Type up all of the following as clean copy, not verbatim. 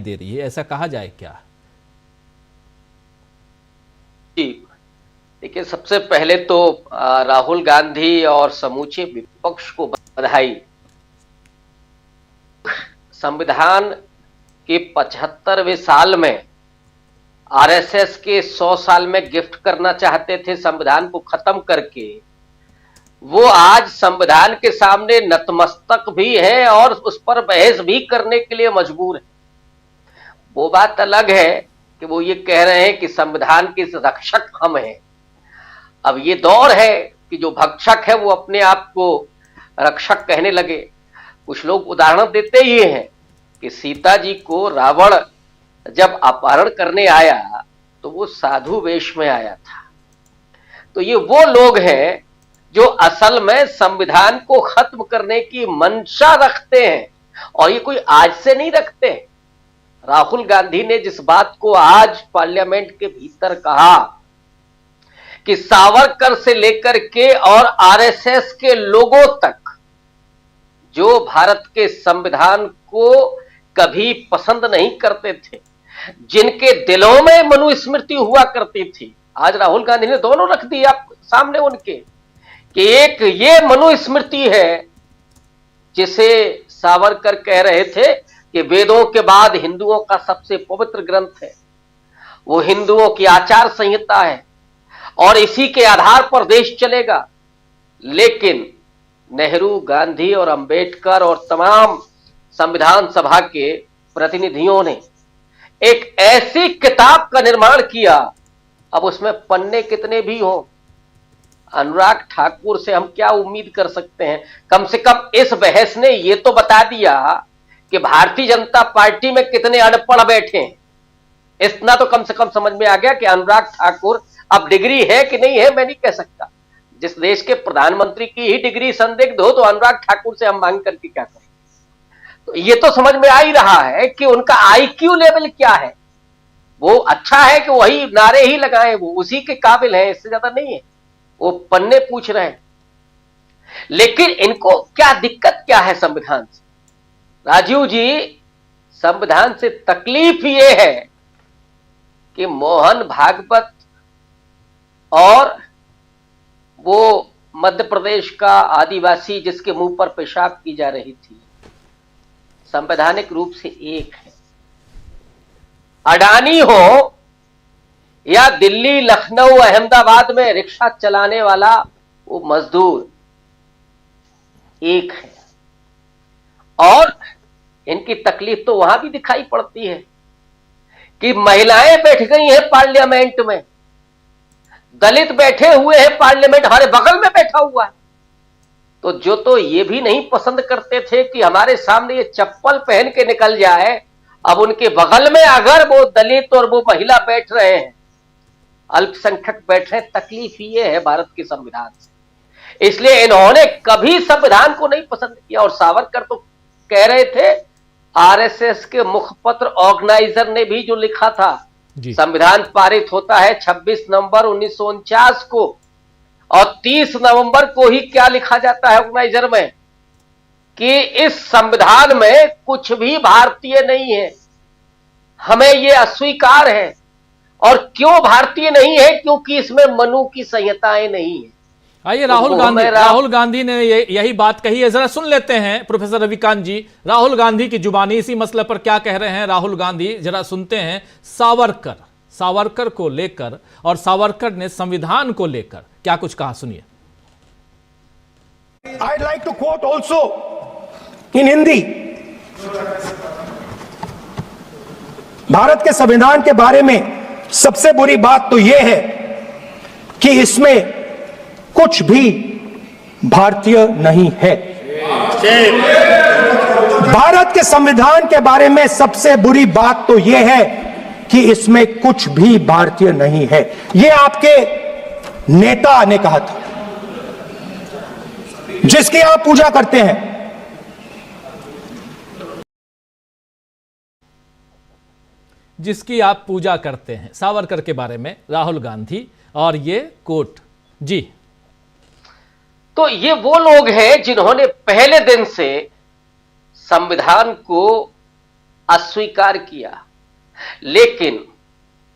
दे रही है, ऐसा कहा जाए क्या? जी, देखिए, सबसे पहले तो राहुल गांधी और समूचे विपक्ष को बधाई। संविधान के 75वें साल में आरएसएस के 100 साल में गिफ्ट करना चाहते थे संविधान को खत्म करके, वो आज संविधान के सामने नतमस्तक भी है और उस पर बहस भी करने के लिए मजबूर है। वो बात अलग है कि वो ये कह रहे हैं कि संविधान के रक्षक हम हैं। अब ये दौर है कि जो भक्षक है वो अपने आप को रक्षक कहने लगे। कुछ लोग उदाहरण देते ही हैं कि सीता जी को रावण जब अपहरण करने आया तो वो साधु वेश में आया था। तो ये वो लोग हैं जो असल में संविधान को खत्म करने की मंशा रखते हैं, और ये कोई आज से नहीं रखते। राहुल गांधी ने जिस बात को आज पार्लियामेंट के भीतर कहा कि सावरकर से लेकर के और आरएसएस के लोगों तक जो भारत के संविधान को कभी पसंद नहीं करते थे, जिनके दिलों में मनुस्मृति हुआ करती थी, आज राहुल गांधी ने दोनों रख दी आप सामने उनके कि एक ये मनुस्मृति है जिसे सावरकर कह रहे थे कि वेदों के बाद हिंदुओं का सबसे पवित्र ग्रंथ है, वो हिंदुओं की आचार संहिता है और इसी के आधार पर देश चलेगा। लेकिन नेहरू, गांधी और अंबेडकर और तमाम संविधान सभा के प्रतिनिधियों ने एक ऐसी किताब का निर्माण किया, अब उसमें पन्ने कितने भी हों, अनुराग ठाकुर से हम क्या उम्मीद कर सकते हैं? कम से कम इस बहस ने यह तो बता दिया कि भारतीय जनता पार्टी में कितने अनपढ़ बैठे हैं। इतना तो कम से कम समझ में आ गया कि अनुराग ठाकुर अब डिग्री है कि नहीं है मैं नहीं कह सकता। जिस देश के प्रधानमंत्री की ही डिग्री संदिग्ध हो तो अनुराग ठाकुर से हम मांग करके क्या करें? तो ये तो समझ में आ ही रहा है कि उनका आईक्यू लेवल क्या है। वो अच्छा है कि वही नारे ही लगाए, वो उसी के काबिल है, इससे ज्यादा नहीं है। वो पन्ने पूछ रहे हैं। लेकिन इनको क्या दिक्कत क्या है संविधान से? राजीव जी, संविधान से तकलीफ ये है कि मोहन भागवत और वो मध्य प्रदेश का आदिवासी जिसके मुंह पर पेशाब की जा रही थी, संवैधानिक रूप से एक है। अडानी हो या दिल्ली, लखनऊ, अहमदाबाद में रिक्शा चलाने वाला वो मजदूर, एक है। और इनकी तकलीफ तो वहां भी दिखाई पड़ती है कि महिलाएं बैठ गई हैं पार्लियामेंट में, दलित बैठे हुए हैं पार्लियामेंट, हमारे बगल में बैठा हुआ है। तो जो तो ये भी नहीं पसंद करते थे कि हमारे सामने ये चप्पल पहन के निकल जाए, अब उनके बगल में अगर वो दलित और वो महिला बैठ रहे हैं, अल्पसंख्यक बैठ रहे हैं। तकलीफ ये है भारत के संविधान से। इसलिए इन्होंने कभी संविधान को नहीं पसंद किया। और सावरकर तो कह रहे थे, आरएसएस के मुखपत्र ऑर्गेनाइजर ने भी जो लिखा था, संविधान पारित होता है 26 नवंबर 1949 को, और 30 नवंबर को ही क्या लिखा जाता है ऑर्गेनाइजर में कि इस संविधान में कुछ भी भारतीय नहीं है, हमें यह अस्वीकार है। और क्यों भारतीय नहीं है? क्योंकि इसमें मनु की संहिताएं नहीं है। आइए, राहुल गांधी ने यही बात कही है, जरा सुन लेते हैं प्रोफेसर रविकांत जी, राहुल गांधी की जुबानी इसी मसले पर क्या कह रहे हैं राहुल गांधी, जरा सुनते हैं। सावरकर को लेकर और सावरकर ने संविधान को लेकर क्या कुछ कहा, सुनिए। I'd like to quote also in Hindi. Bharat के संविधान के बारे में सबसे बुरी बात तो यह है कि इसमें कुछ भी भारतीय नहीं है। भारत के संविधान के बारे में सबसे बुरी बात तो यह है कि इसमें कुछ भी भारतीय नहीं है। यह आपके नेता ने कहा था, जिसकी आप पूजा करते हैं। जिसकी आप पूजा करते हैं, सावरकर के बारे में राहुल गांधी, और ये कोट जी। तो ये वो लोग हैं जिन्होंने पहले दिन से संविधान को अस्वीकार किया। लेकिन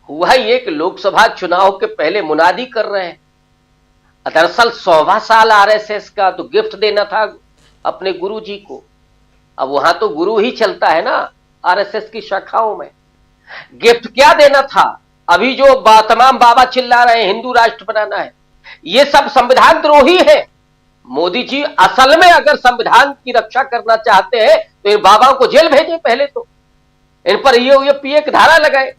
हुआ ये कि लोकसभा चुनाव के पहले मुनादी कर रहे हैं। दरअसल 100वां साल आरएसएस का, तो गिफ्ट देना था अपने गुरु जी को। अब वहां तो गुरु ही चलता है ना आरएसएस की शाखाओं में। गिफ्ट क्या देना था? अभी जो तमाम बाबा चिल्ला रहे हैं हिंदू राष्ट्र बनाना है, ये सब संविधान द्रोही है। मोदी जी असल में अगर संविधान की रक्षा करना चाहते हैं तो इन बाबाओं को जेल भेजें पहले तो, इन पर ये पीए की धारा लगाए।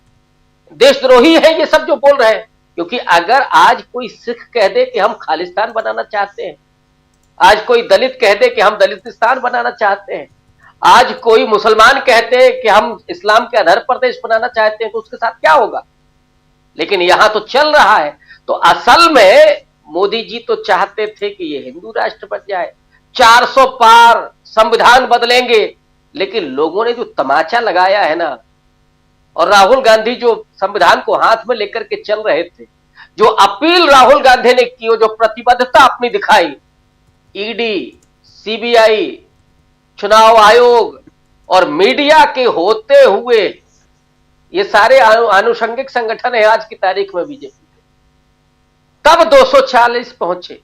देशद्रोही है ये सब जो बोल रहे हैं। क्योंकि अगर आज कोई सिख कह दे कि हम खालिस्तान बनाना चाहते हैं, आज कोई दलित कह दे कि हम दलितिस्तान बनाना चाहते हैं, आज कोई मुसलमान कहते हैं कि हम इस्लाम के अधर प्रदेश बनाना चाहते हैं, तो उसके साथ क्या होगा? लेकिन यहां तो चल रहा है। तो असल में मोदी जी तो चाहते थे कि ये हिंदू राष्ट्र बन जाए, 400 पार संविधान बदलेंगे। लेकिन लोगों ने जो तमाचा लगाया है ना, और राहुल गांधी जो संविधान को हाथ में लेकर के चल रहे थे, जो अपील राहुल गांधी ने की, जो प्रतिबद्धता अपनी दिखाई, ईडी, सीबीआई, चुनाव आयोग और मीडिया के होते हुए, ये सारे आनुषंगिक संगठन है आज की तारीख में बीजेपी के, तब 240 पहुंचे।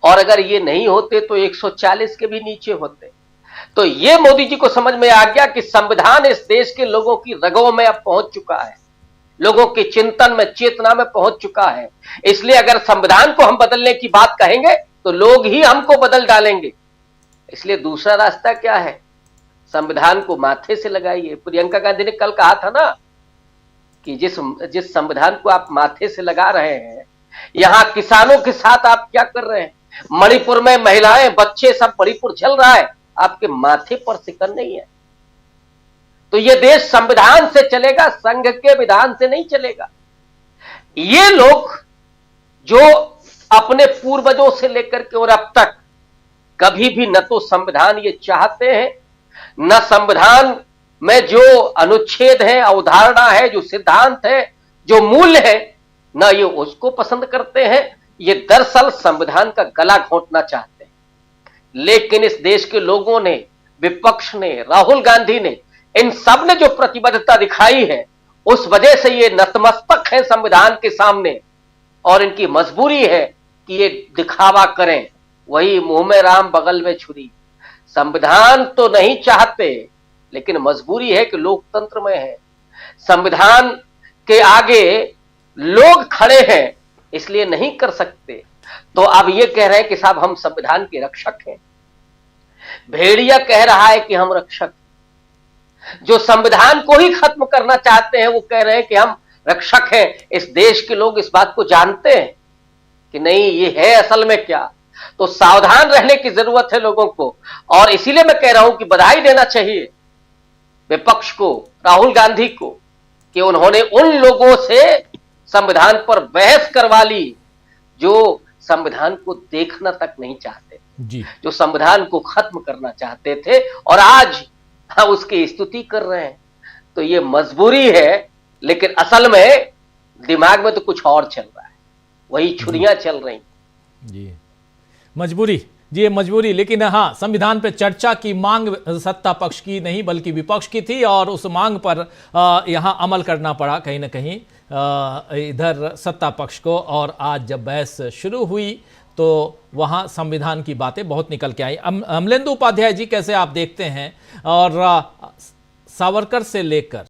और अगर ये नहीं होते तो 140 के भी नीचे होते। तो ये मोदी जी को समझ में आ गया कि संविधान इस देश के लोगों की रगों में अब पहुंच चुका है, लोगों के चिंतन में, चेतना में पहुंच चुका है। इसलिए अगर संविधान को हम बदलने की बात कहेंगे तो लोग ही हमको बदल डालेंगे। इसलिए दूसरा रास्ता क्या है? संविधान को माथे से लगाइए। प्रियंका गांधी ने कल कहा था ना कि जिस संविधान को आप माथे से लगा रहे हैं, यहां किसानों के साथ आप क्या कर रहे हैं? मणिपुर में महिलाएं, बच्चे सब मणिपुर चल रहा है, आपके माथे पर सिकन नहीं है। तो ये देश संविधान से चलेगा, संघ के विधान से नहीं चलेगा। ये लोग जो अपने पूर्वजों से लेकर के और अब तक कभी भी न तो संविधान ये चाहते हैं, न संविधान में जो अनुच्छेद है, अवधारणा है, जो सिद्धांत है, जो मूल्य है, न ये उसको पसंद करते हैं। ये दरअसल संविधान का गला घोंटना चाहते हैं। लेकिन इस देश के लोगों ने, विपक्ष ने, राहुल गांधी ने, इन सब ने जो प्रतिबद्धता दिखाई है, उस वजह से ये नतमस्तक है संविधान के सामने। और इनकी मजबूरी है कि ये दिखावा करें, वही मुंह में राम बगल में छुरी। संविधान तो नहीं चाहते, लेकिन मजबूरी है कि लोकतंत्र में है, संविधान के आगे लोग खड़े हैं, इसलिए नहीं कर सकते। तो अब ये कह रहे हैं कि साहब हम संविधान के रक्षक हैं। भेड़िया कह रहा है कि हम रक्षक। जो संविधान को ही खत्म करना चाहते हैं वो कह रहे हैं कि हम रक्षक हैं। इस देश के लोग इस बात को जानते हैं कि नहीं, ये है असल में क्या। तो सावधान रहने की जरूरत है लोगों को। और इसीलिए मैं कह रहा हूं कि बधाई देना चाहिए विपक्ष को, राहुल गांधी को, कि उन्होंने उन लोगों से संविधान पर बहस करवा ली जो संविधान को देखना तक नहीं चाहते जी, जो संविधान को खत्म करना चाहते थे, और आज हम उसकी स्तुति कर रहे हैं। तो ये मजबूरी है, लेकिन असल में दिमाग में तो कुछ और चल रहा है, वही छुरियां चल रही जी। मजबूरी जी, ये मजबूरी। लेकिन हाँ, संविधान पे चर्चा की मांग सत्ता पक्ष की नहीं बल्कि विपक्ष की थी, और उस मांग पर यहाँ अमल करना पड़ा कहीं ना कहीं इधर सत्ता पक्ष को। और आज जब बहस शुरू हुई तो वहाँ संविधान की बातें बहुत निकल के आई। अमलेंदु उपाध्याय जी, कैसे आप देखते हैं? और सावरकर से लेकर